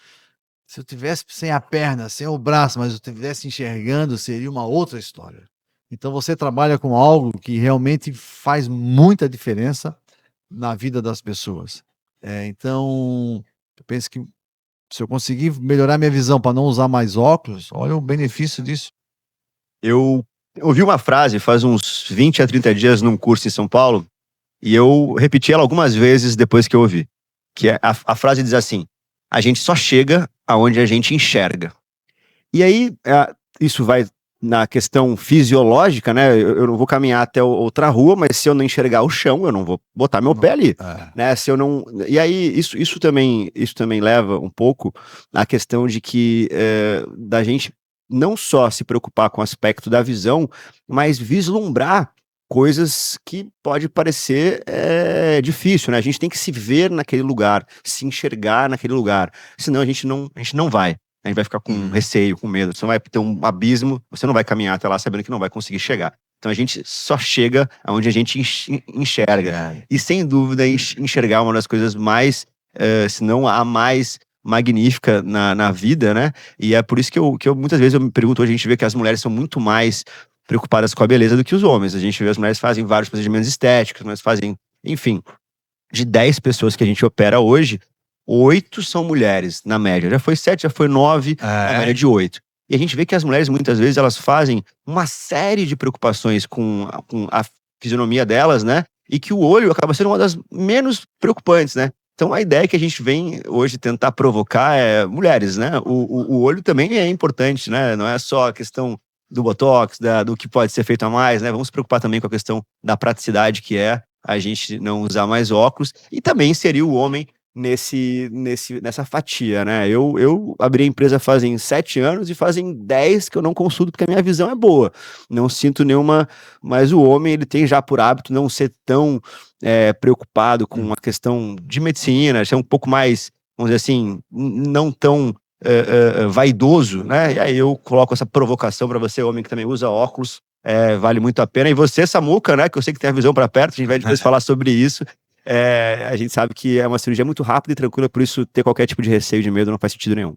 se eu tivesse sem a perna, sem o braço, mas eu estivesse enxergando, seria uma outra história. Então você trabalha com algo que realmente faz muita diferença na vida das pessoas. Então, eu penso que se eu conseguir melhorar minha visão para não usar mais óculos, olha o benefício disso. Eu ouvi uma frase faz uns 20 a 30 dias num curso em São Paulo, e eu repeti ela algumas vezes depois que eu ouvi. Que é, a frase diz assim: a gente só chega aonde a gente enxerga. E aí, isso vai na questão fisiológica, né? Eu não vou caminhar até outra rua, mas se eu não enxergar o chão, eu não vou botar meu pé ali, né? Se eu não... E aí, isso também leva um pouco à questão de que da gente não só se preocupar com o aspecto da visão, mas vislumbrar coisas que pode parecer difícil, né? A gente tem que se ver naquele lugar, se enxergar naquele lugar, senão a gente não vai. A gente vai ficar com receio, com medo. Você não vai ter um abismo, você não vai caminhar até lá sabendo que não vai conseguir chegar. Então a gente só chega aonde a gente enxerga. E sem dúvida, enxergar é uma das coisas mais, se não a mais magnífica na vida, né? E é por isso que eu muitas vezes eu me pergunto, hoje a gente vê que as mulheres são muito mais preocupadas com a beleza do que os homens. A gente vê as mulheres fazem vários procedimentos estéticos, mas fazem, enfim, de 10 pessoas que a gente opera hoje, 8 são mulheres, na média. Já foi 7, já foi 9, a média de 8. E a gente vê que as mulheres, muitas vezes, elas fazem uma série de preocupações com a fisionomia delas, né? E que o olho acaba sendo uma das menos preocupantes, né? Então, a ideia que a gente vem hoje tentar provocar é mulheres, né? O olho também é importante, né? Não é só a questão do botox, do que pode ser feito a mais, né? Vamos se preocupar também com a questão da praticidade, que é a gente não usar mais óculos, e também inserir o homem nessa fatia, né? Eu abri a empresa fazem 7 anos e fazem 10 que eu não consulto porque a minha visão é boa. Não sinto nenhuma... Mas o homem, ele tem já por hábito não ser tão preocupado com a questão de medicina, ser um pouco mais, vamos dizer assim, não tão vaidoso, né? E aí eu coloco essa provocação para você, homem que também usa óculos, vale muito a pena. E você, Samuca, né? Que eu sei que tem a visão para perto, a gente vai depois falar sobre isso. A gente sabe que é uma cirurgia muito rápida e tranquila, por isso ter qualquer tipo de receio, de medo, não faz sentido nenhum.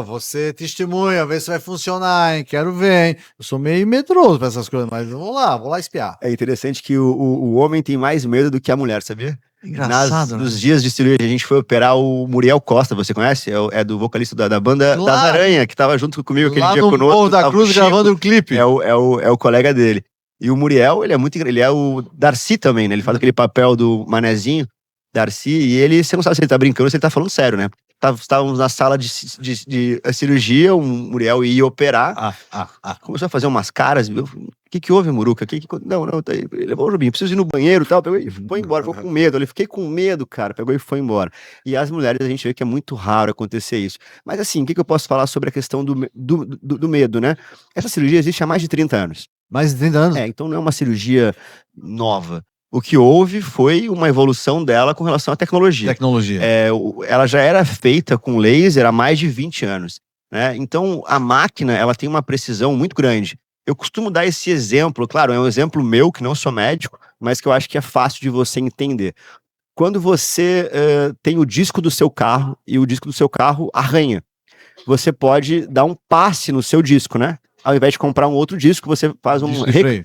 Você testemunha, vê se vai funcionar, hein? Quero ver, hein? Eu sou meio medroso pra essas coisas, mas vou lá espiar. É interessante que o homem tem mais medo do que a mulher, sabia? Engraçado, Nos dias de cirurgia, a gente foi operar o Muriel Costa, você conhece? É do vocalista da banda das Aranha, que tava junto comigo aquele dia conosco. Lá no Morro da Cruz, gravando o clipe. É o colega dele. E o Muriel, ele é o Darcy também, né? Ele faz aquele papel do manezinho, Darcy, e você não sabe se ele tá brincando ou se ele tá falando sério, né? Estávamos na sala de cirurgia, o Muriel ia operar, começou a fazer umas caras, o que houve, Muruca? Não, ele levou o Rubinho, preciso ir no banheiro e tal, pegou e foi embora, ficou com medo, ele fiquei com medo, cara, pegou e foi embora. E as mulheres, a gente vê que é muito raro acontecer isso. Mas assim, o que eu posso falar sobre a questão do medo, né? Essa cirurgia existe há mais de 30 anos. Mais de 30 anos? Então não é uma cirurgia nova. O que houve foi uma evolução dela com relação à tecnologia. Ela já era feita com laser há mais de 20 anos. Né? Então, a máquina ela tem uma precisão muito grande. Eu costumo dar esse exemplo, claro, é um exemplo meu, que não sou médico, mas que eu acho que é fácil de você entender. Quando você tem o disco do seu carro e o disco do seu carro arranha, você pode dar um passe no seu disco, né? Ao invés de comprar um outro disco, você faz um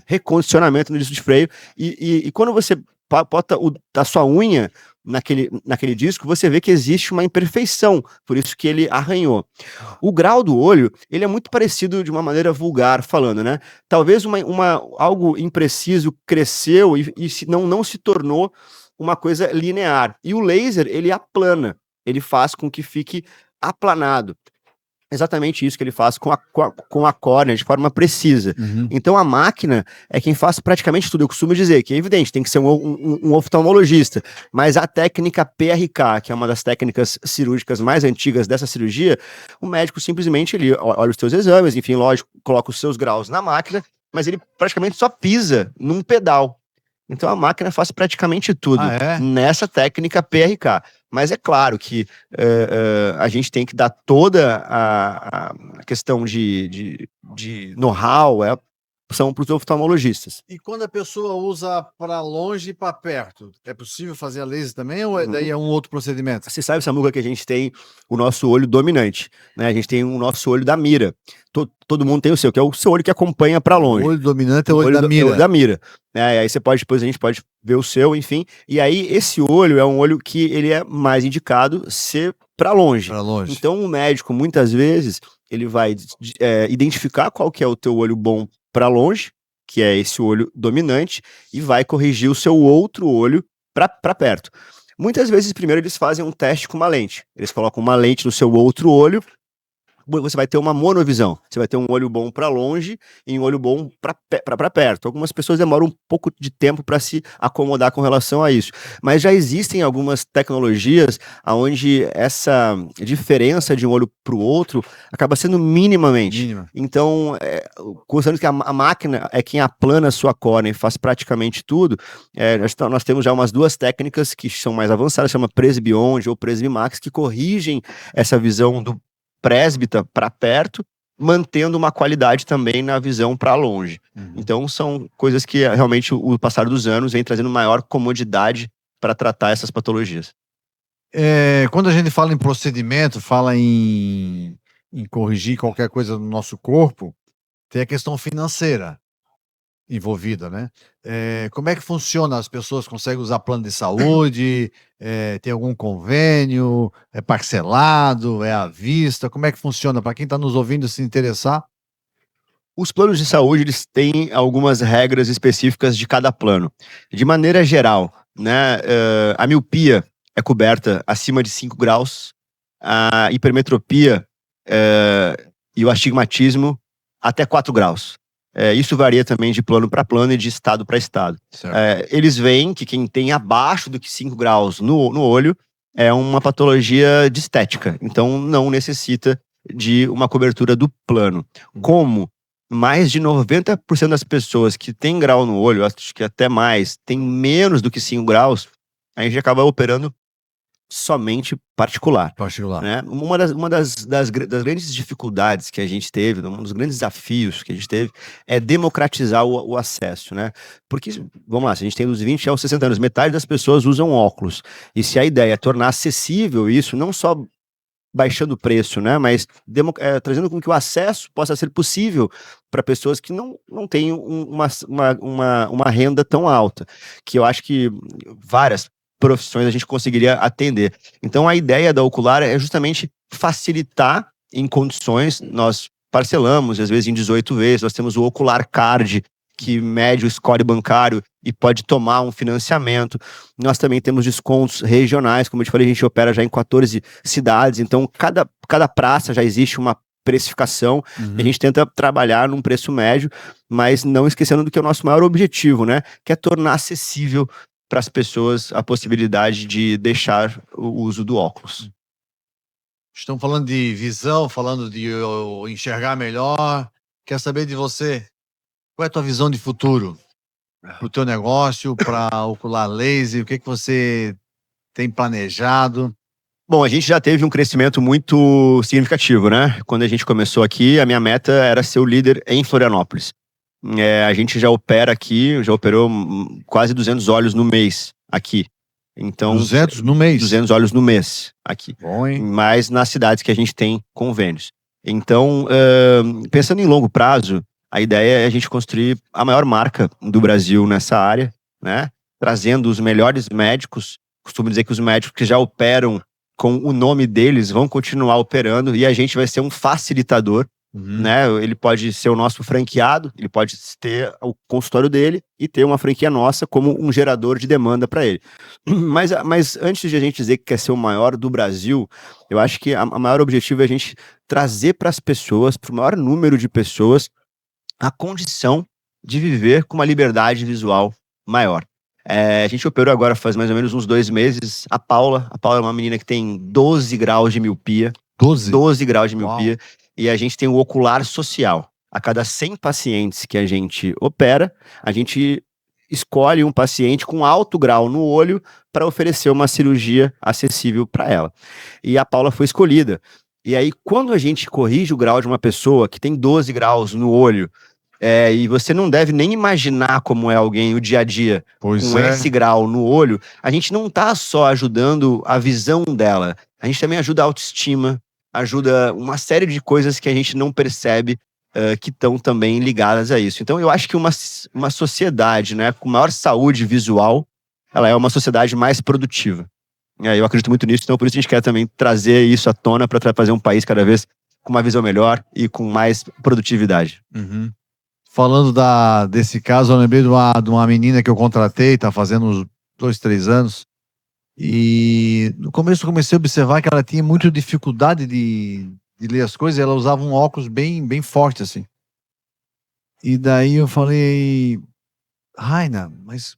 recondicionamento no disco de freio. E quando você bota a sua unha naquele disco, você vê que existe uma imperfeição, por isso que ele arranhou. O grau do olho, ele é muito parecido de uma maneira vulgar falando, né? Talvez algo impreciso cresceu e não se tornou uma coisa linear. E o laser, ele aplana, ele faz com que fique aplanado. Exatamente isso que ele faz com a córnea, de forma precisa. Então a máquina é quem faz praticamente tudo. Eu costumo dizer que é evidente, tem que ser um oftalmologista, mas a técnica PRK, que é uma das técnicas cirúrgicas mais antigas dessa cirurgia, o médico simplesmente ele olha os seus exames, enfim, lógico, coloca os seus graus na máquina, mas ele praticamente só pisa num pedal. Então a máquina faz praticamente tudo nessa técnica PRK. Mas é claro que a gente tem que dar toda a questão de know-how, são para os oftalmologistas. E quando a pessoa usa para longe e para perto, é possível fazer a laser também ou daí é um outro procedimento? Você sabe, Samuca, que a gente tem o nosso olho dominante, né? A gente tem o nosso olho da mira. Todo mundo tem o seu, que é o seu olho que acompanha para longe. O olho dominante é o olho da mira. É o olho da mira. Aí depois a gente pode ver o seu, enfim. E aí esse olho é um olho que ele é mais indicado ser para longe. Para longe. Então o médico, muitas vezes, ele vai identificar qual que é o teu olho bom para longe, que é esse olho dominante, e vai corrigir o seu outro olho para perto. Muitas vezes, primeiro, eles fazem um teste com uma lente. Eles colocam uma lente no seu outro olho, você vai ter uma monovisão. Você vai ter um olho bom para longe e um olho bom para perto. Algumas pessoas demoram um pouco de tempo para se acomodar com relação a isso. Mas já existem algumas tecnologias onde essa diferença de um olho para o outro acaba sendo minimamente. Mínima. Então, considerando que a máquina é quem aplana a sua córnea e faz praticamente tudo, nós temos já umas duas técnicas que são mais avançadas, chama Presbionde ou Presbimax, que corrigem essa visão do presbita para perto, mantendo uma qualidade também na visão para longe. Então são coisas que realmente o passar dos anos vem trazendo maior comodidade para tratar essas patologias. Quando a gente fala em procedimento, fala em corrigir qualquer coisa no nosso corpo, tem a questão financeira envolvida, né? Como é que funciona? As pessoas conseguem usar plano de saúde? Tem algum convênio? É parcelado? É à vista? Como é que funciona? Para quem está nos ouvindo se interessar. Os planos de saúde, eles têm algumas regras específicas de cada plano. De maneira geral, né, a miopia é coberta acima de 5 graus, a hipermetropia e o astigmatismo até 4 graus. Isso varia também de plano para plano e de estado para estado. Eles veem que quem tem abaixo do que 5 graus no olho é uma patologia de estética, então não necessita de uma cobertura do plano. Como mais de 90% das pessoas que têm grau no olho, acho que até mais, tem menos do que 5 graus, a gente acaba operando somente particular. Né? Uma das grandes dificuldades que a gente teve, um dos grandes desafios que a gente teve, é democratizar o acesso, né? Porque, vamos lá, se a gente tem dos 20 aos 60 anos, metade das pessoas usam óculos. E se a ideia é tornar acessível isso, não só baixando o preço, né? Mas trazendo com que o acesso possa ser possível para pessoas que não têm uma renda tão alta, que eu acho que várias profissões a gente conseguiria atender. Então a ideia da Ocular é justamente facilitar em condições, nós parcelamos às vezes em 18 vezes, nós temos o Ocular Card, que mede o score bancário e pode tomar um financiamento. Nós também temos descontos regionais, como eu te falei, a gente opera já em 14 cidades, então cada praça já existe uma precificação, e a gente tenta trabalhar num preço médio, mas não esquecendo do que é o nosso maior objetivo, né? Que é tornar acessível para as pessoas a possibilidade de deixar o uso do óculos. Estão falando de visão, falando de enxergar melhor. Quer saber de você? Qual é a tua visão de futuro? Para o teu negócio, para Ocular Laser, o que você tem planejado? Bom, a gente já teve um crescimento muito significativo, né? Quando a gente começou aqui, a minha meta era ser o líder em Florianópolis. A gente já opera aqui, já operou quase 200 olhos no mês aqui. Então, 200 no mês? 200 olhos no mês aqui. Bom, hein? Mas nas cidades que a gente tem convênios. Então, pensando em longo prazo, a ideia é a gente construir a maior marca do Brasil nessa área, né? Trazendo os melhores médicos. Costumo dizer que os médicos que já operam com o nome deles vão continuar operando e a gente vai ser um facilitador. Né? Ele pode ser o nosso franqueado, ele pode ter o consultório dele e ter uma franquia nossa como um gerador de demanda para ele. Mas antes de a gente dizer que quer ser o maior do Brasil, eu acho que a maior objetivo é a gente trazer para as pessoas, para o maior número de pessoas, a condição de viver com uma liberdade visual maior. A gente operou agora faz mais ou menos uns 2 meses a Paula é uma menina que tem 12 graus de miopia. 12 graus de miopia. Uau. E a gente tem o Ocular Social. A cada 100 pacientes que a gente opera, a gente escolhe um paciente com alto grau no olho para oferecer uma cirurgia acessível para ela. E a Paula foi escolhida. E aí, quando a gente corrige o grau de uma pessoa que tem 12 graus no olho, e você não deve nem imaginar como é alguém o dia a dia com esse grau no olho, a gente não está só ajudando a visão dela, a gente também ajuda a autoestima, ajuda uma série de coisas que a gente não percebe que estão também ligadas a isso. Então, eu acho que uma sociedade, né, com maior saúde visual, ela é uma sociedade mais produtiva. Eu acredito muito nisso, então por isso a gente quer também trazer isso à tona para fazer um país cada vez com uma visão melhor e com mais produtividade. Uhum. Falando desse caso, eu lembrei de uma menina que eu contratei, tá fazendo uns 2, 3 anos, e no começo eu comecei a observar que ela tinha muita dificuldade de ler as coisas, e ela usava um óculos bem, bem forte, assim. E daí eu falei, Raina, mas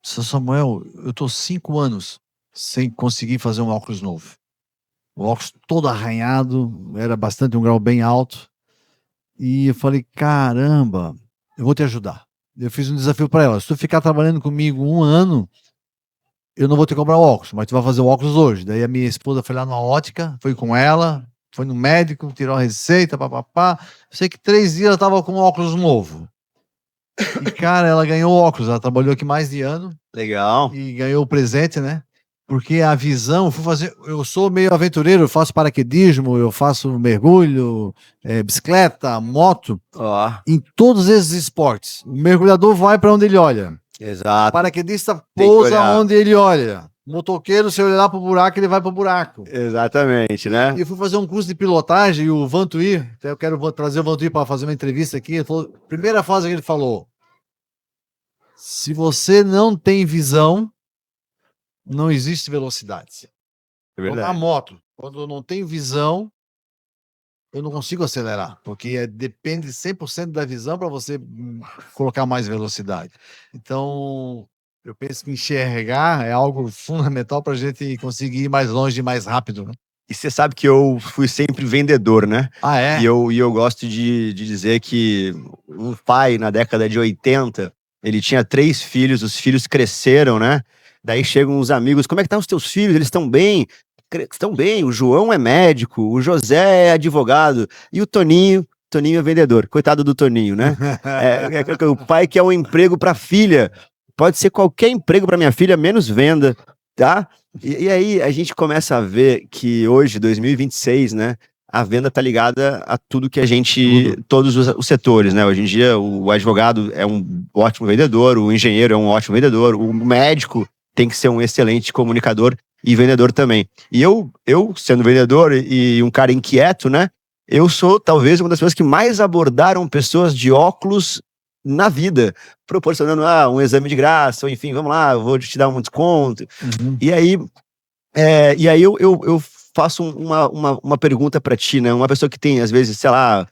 Seu Samuel, eu tô 5 anos sem conseguir fazer um óculos novo. O óculos todo arranhado, era bastante um grau bem alto. E eu falei, caramba, eu vou te ajudar. Eu fiz um desafio para ela. Se tu ficar trabalhando comigo 1 ano, eu não vou te comprar o óculos, mas tu vai fazer o óculos hoje. Daí a minha esposa foi lá numa ótica, foi com ela, foi no médico, tirou a receita, papapá. Eu sei que 3 dias ela tava com um óculos novo. E, cara, ela ganhou óculos, ela trabalhou aqui mais de ano. Legal. E ganhou o presente, né? Porque a visão, eu sou meio aventureiro, eu faço paraquedismo, eu faço mergulho, bicicleta, moto, em todos esses esportes. O mergulhador vai para onde ele olha. Exato. O paraquedista pousa onde ele olha. O motoqueiro, se eu olhar para o buraco, ele vai para o buraco. Exatamente, né? E eu fui fazer um curso de pilotagem e o Vantuí, até eu quero trazer o Vantuí para fazer uma entrevista aqui. Ele falou, primeira frase que ele falou: se você não tem visão, não existe velocidade. É verdade. A moto, quando eu não tenho visão, eu não consigo acelerar, porque depende 100% da visão para você colocar mais velocidade. Então, eu penso que enxergar é algo fundamental para a gente conseguir ir mais longe e mais rápido, né? E você sabe que eu fui sempre vendedor, né? Ah, é? E eu gosto de dizer que um pai, na década de 80, ele tinha 3 filhos, os filhos cresceram, né? Daí chegam os amigos, como é que estão os teus filhos? Eles estão bem? Estão bem, o João é médico, o José é advogado, e o Toninho é vendedor. Coitado do Toninho, né? O pai quer um emprego para a filha, pode ser qualquer emprego para minha filha, menos venda, tá? E aí a gente começa a ver que hoje, 2026, né? A venda tá ligada a tudo que a gente, todos os setores, né? Hoje em dia o advogado é um ótimo vendedor, o engenheiro é um ótimo vendedor, o médico tem que ser um excelente comunicador e vendedor também. E eu sendo vendedor e um cara inquieto, né? Eu sou talvez uma das pessoas que mais abordaram pessoas de óculos na vida, proporcionando um exame de graça, ou enfim, vamos lá, eu vou te dar um desconto. Uhum. E aí eu faço uma pergunta para ti, né? Uma pessoa que tem, às vezes, sei lá,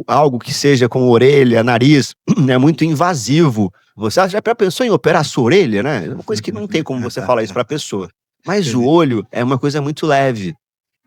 algo que seja como orelha, nariz, é muito invasivo. Você já pensou em operar a sua orelha, né? É uma coisa que não tem como você falar isso para a pessoa. Mas o olho é uma coisa muito leve.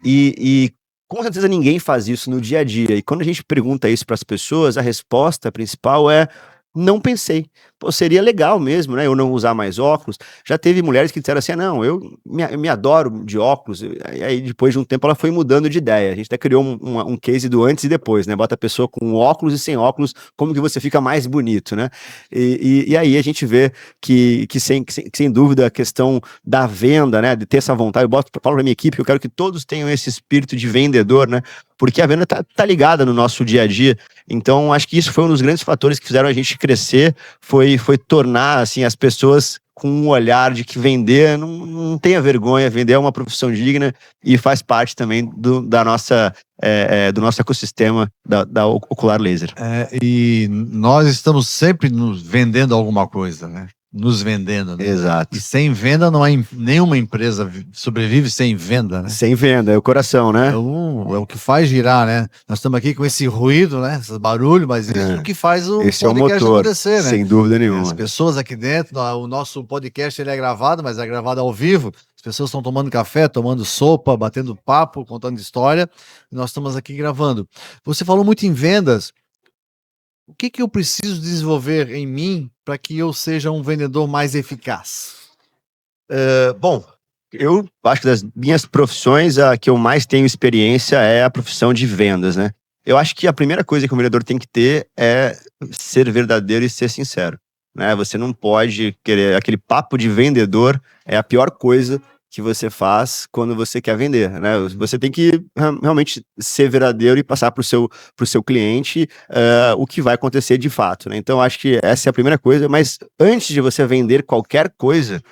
E com certeza ninguém faz isso no dia a dia. E quando a gente pergunta isso para as pessoas, a resposta principal é: não pensei. Pô, seria legal mesmo, né? Eu não usar mais óculos. Já teve mulheres que disseram assim: não, eu me adoro de óculos. E aí, depois de um tempo, ela foi mudando de ideia. A gente até criou um case do antes e depois, né? Bota a pessoa com óculos e sem óculos, como que você fica mais bonito, né? E aí a gente vê que sem dúvida a questão da venda, né? De ter essa vontade. Eu falo pra minha equipe que eu quero que todos tenham esse espírito de vendedor, né? Porque a venda tá ligada no nosso dia a dia. Então, acho que isso foi um dos grandes fatores que fizeram a gente crescer, foi tornar, assim, as pessoas com um olhar de que vender não tenha vergonha, vender é uma profissão digna e faz parte também do nosso ecossistema da Ocular Laser. E nós estamos sempre nos vendendo alguma coisa, né? Nos vendendo, né? Exato. E sem venda não há nenhuma empresa sobrevive sem venda, né? Sem venda, é o coração, né? É o que faz girar, né? Nós estamos aqui com esse ruído, né? Esse barulho, mas isso é o que faz o esse podcast é o motor, acontecer, né? Sem dúvida nenhuma. As pessoas aqui dentro, o nosso podcast ele é gravado, mas é gravado ao vivo. As pessoas estão tomando café, tomando sopa, batendo papo, contando história. E nós estamos aqui gravando. Você falou muito em vendas. O que eu preciso desenvolver em mim para que eu seja um vendedor mais eficaz? Bom, eu acho que das minhas profissões, a que eu mais tenho experiência é a profissão de vendas, né? Eu acho que a primeira coisa que o vendedor tem que ter é ser verdadeiro e ser sincero, né? Você não pode querer... Aquele papo de vendedor é a pior coisa que você faz quando você quer vender, né? Você tem que realmente ser verdadeiro e passar pro seu cliente o que vai acontecer de fato, né? Então, acho que essa é a primeira coisa, mas antes de você vender qualquer coisa,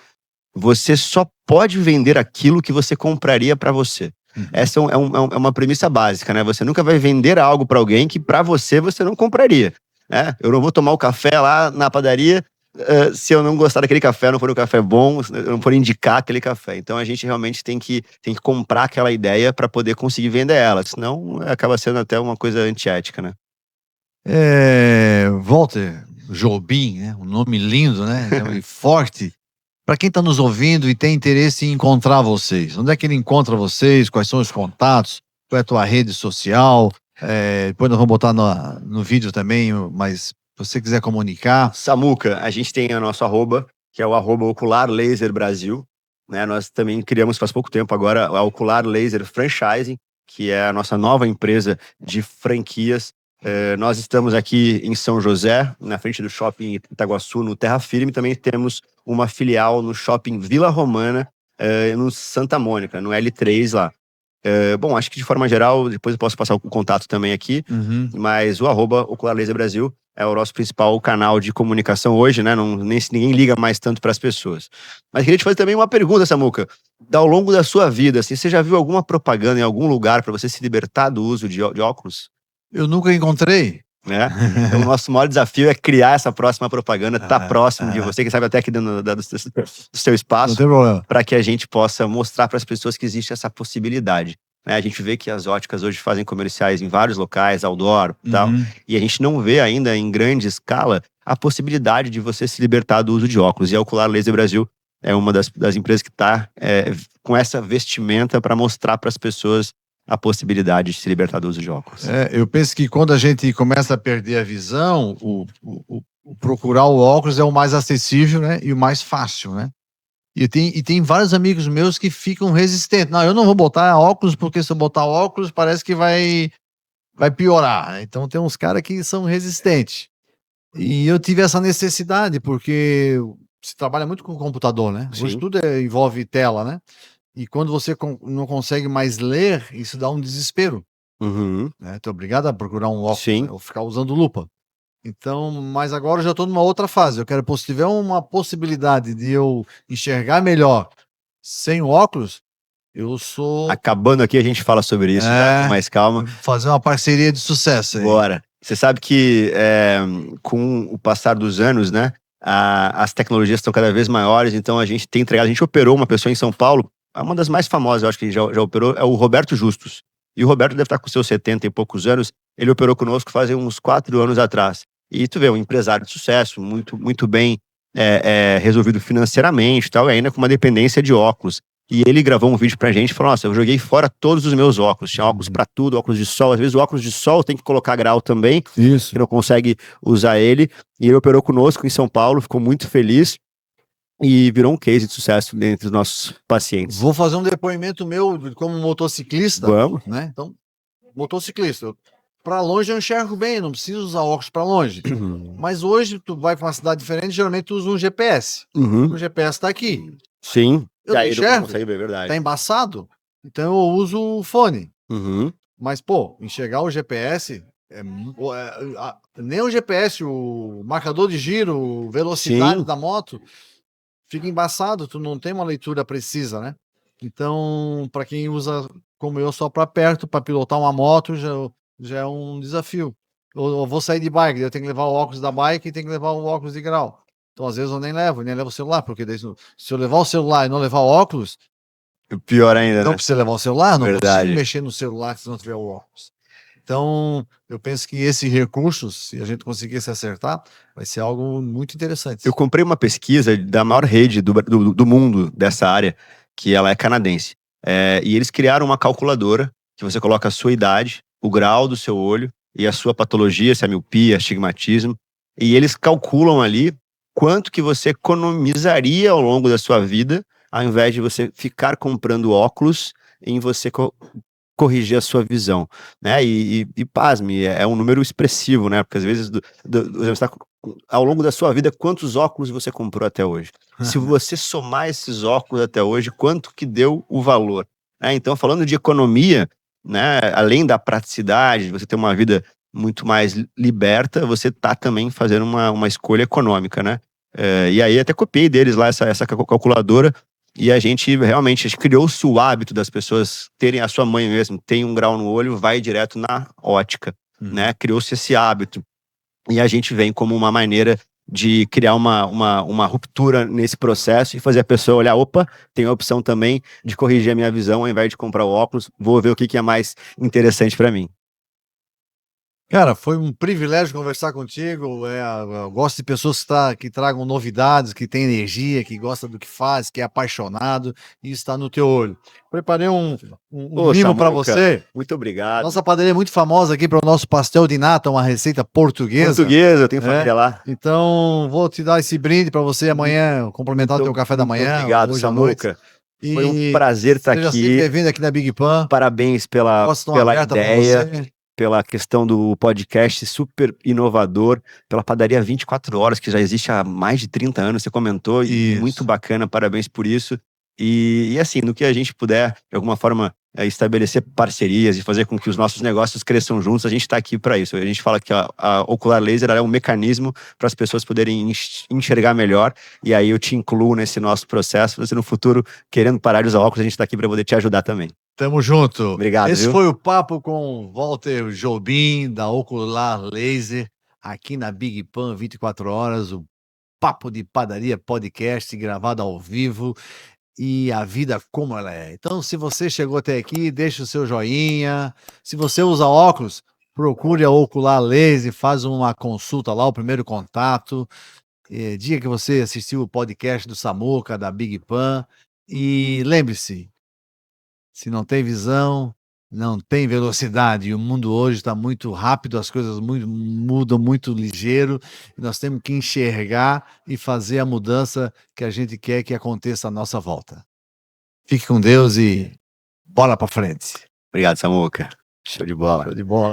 você só pode vender aquilo que você compraria para você. Essa é uma premissa básica, né? Você nunca vai vender algo para alguém que para você não compraria, né? Eu não vou tomar o café lá na padaria se eu não gostar daquele café, não for um café bom, eu não for indicar aquele café. Então a gente realmente tem que comprar aquela ideia para poder conseguir vender ela, senão acaba sendo até uma coisa antiética, né? Walter Jobim, né? Um nome lindo, né? E forte. Para quem está nos ouvindo e tem interesse em encontrar vocês, onde é que ele encontra vocês? Quais são os contatos? Qual é a tua rede social? Depois nós vamos botar no vídeo também, mas se você quiser comunicar. Samuca, a gente tem o nosso arroba, que é o arroba Ocular Laser Brasil, né? Nós também criamos faz pouco tempo agora a Ocular Laser Franchising, que é a nossa nova empresa de franquias. Nós estamos aqui em São José, na frente do Shopping Itaguaçu, no Terra Firme. Também temos uma filial no Shopping Vila Romana, no Santa Mônica, no L3 lá. Bom, acho que de forma geral, depois eu posso passar o contato também aqui, mas o arroba Ocular Laser Brasil é o nosso principal canal de comunicação hoje, né? Ninguém liga mais tanto para as pessoas. Mas queria te fazer também uma pergunta, Samuca. Ao longo da sua vida, assim, você já viu alguma propaganda em algum lugar para você se libertar do uso de óculos? Eu nunca encontrei. Né? Então, o nosso maior desafio é criar essa próxima propaganda, próximo de você, quem sabe até aqui dentro do seu espaço, para que a gente possa mostrar para as pessoas que existe essa possibilidade. Né? A gente vê que as óticas hoje fazem comerciais em vários locais, outdoor e tal, e a gente não vê ainda em grande escala a possibilidade de você se libertar do uso de óculos. E a Ocular Laser Brasil é uma das empresas que está com essa vestimenta para mostrar para as pessoas a possibilidade de se libertar do uso de óculos. Eu penso que quando a gente começa a perder a visão, o procurar o óculos é o mais acessível, né? E o mais fácil, né? E tem vários amigos meus que ficam resistentes. Não, eu não vou botar óculos, porque se eu botar óculos parece que vai piorar, né? Então tem uns caras que são resistentes. E eu tive essa necessidade, porque se trabalha muito com computador, né? Sim. Hoje tudo envolve tela, né? E quando você não consegue mais ler, isso dá um desespero. Né? Tu é obrigado a procurar um óculos, né? Ou ficar usando lupa. Então, mas agora eu já estou numa outra fase. Eu quero, se tiver uma possibilidade de eu enxergar melhor sem óculos, eu sou... Acabando aqui, a gente fala sobre isso, com mais calma. Fazer uma parceria de sucesso aí. Bora. Você sabe que com o passar dos anos, né, as tecnologias estão cada vez maiores, então a gente tem entregado. A gente operou uma pessoa em São Paulo, uma das mais famosas, eu acho que já operou, é o Roberto Justus. E o Roberto deve estar com seus 70 e poucos anos. Ele operou conosco fazem uns 4 anos atrás. E tu vê, um empresário de sucesso, muito, muito bem resolvido financeiramente e tal, e ainda com uma dependência de óculos. E ele gravou um vídeo pra gente e falou: nossa, eu joguei fora todos os meus óculos. Tinha óculos pra tudo, óculos de sol. Às vezes o óculos de sol tem que colocar grau também. Isso. Que não consegue usar ele. E ele operou conosco em São Paulo, ficou muito feliz. E virou um case de sucesso entre os nossos pacientes. Vou fazer um depoimento meu como motociclista. Vamos. Né? Então, motociclista. Para longe eu enxergo bem, não preciso usar óculos para longe. Mas hoje tu vai para uma cidade diferente, geralmente tu usa um GPS. O GPS tá aqui. Sim. Eu não enxergo. Não ver, verdade. Tá embaçado. Então eu uso o fone. Mas, pô, enxergar o GPS... nem o GPS, o marcador de giro, velocidade da moto, fica embaçado, tu não tem uma leitura precisa, né? Então, para quem usa, como eu, só para perto, para pilotar uma moto, já é um desafio. Eu vou sair de bike, eu tenho que levar o óculos da bike e tenho que levar o óculos de grau. Então, às vezes, eu nem levo o celular, porque daí, se eu levar o celular e não levar o óculos... Pior ainda, não precisa levar o celular, não Verdade. consigo mexer no celular se não tiver o óculos. Então, eu penso que esse recurso, se a gente conseguir se acertar, vai ser algo muito interessante. Eu comprei uma pesquisa da maior rede do mundo dessa área, que ela é canadense. E eles criaram uma calculadora que você coloca a sua idade, o grau do seu olho e a sua patologia, se é miopia, astigmatismo, e eles calculam ali quanto que você economizaria ao longo da sua vida, ao invés de você ficar comprando óculos, em você corrigir a sua visão, né? E pasme, é um número expressivo, né? Porque às vezes você tá, ao longo da sua vida, quantos óculos você comprou até hoje? Se você somar esses óculos até hoje, quanto que deu o valor? Né? Então, falando de economia, né? Além da praticidade, você ter uma vida muito mais liberta, você tá também fazendo uma escolha econômica, né? E aí até copiei deles lá essa calculadora. E a gente realmente criou-se o hábito das pessoas terem, a sua mãe mesmo tem um grau no olho, vai direto na ótica, né? Criou-se esse hábito. E a gente vem como uma maneira de criar uma ruptura nesse processo e fazer a pessoa olhar, opa, tem a opção também de corrigir a minha visão, ao invés de comprar o óculos, vou ver o que é mais interessante para mim. Cara, foi um privilégio conversar contigo. Eu gosto de pessoas que tragam novidades, que têm energia, que gostam do que faz, que é apaixonado, e isso está no teu olho. Preparei um mimo para você. Muito obrigado. Nossa padaria é muito famosa aqui para o nosso pastel de nata, uma receita portuguesa. Portuguesa, eu tenho família lá. Então, vou te dar esse brinde para você amanhã, complementar o teu café da manhã. Obrigado, Samuca. Foi um prazer estar aqui. Seja sempre bem-vindo aqui na Big Pan. Parabéns pela ideia, pela questão do podcast super inovador, pela padaria 24 horas, que já existe há mais de 30 anos, você comentou, e muito bacana, parabéns por isso. E assim, no que a gente puder, de alguma forma, estabelecer parcerias e fazer com que os nossos negócios cresçam juntos, a gente está aqui para isso. A gente fala que a Ocular Laser é um mecanismo para as pessoas poderem enxergar melhor, e aí eu te incluo nesse nosso processo. Você no futuro, querendo parar de usar óculos, a gente está aqui para poder te ajudar também. Tamo junto. Obrigado. Esse foi o papo com Walter Jobim, da Ocular Laser, aqui na Big Pan 24 horas, o Papo de Padaria podcast gravado ao vivo, e a vida como ela é. Então, se você chegou até aqui, deixa o seu joinha. Se você usa óculos, procure a Ocular Laser, faz uma consulta lá, o primeiro contato. Diga que você assistiu o podcast do Samuca, da Big Pan, e lembre-se, se não tem visão, não tem velocidade. E o mundo hoje está muito rápido, as coisas mudam muito ligeiro. E nós temos que enxergar e fazer a mudança que a gente quer que aconteça à nossa volta. Fique com Deus e bola para frente. Obrigado, Samuca. Show de bola. Show de bola.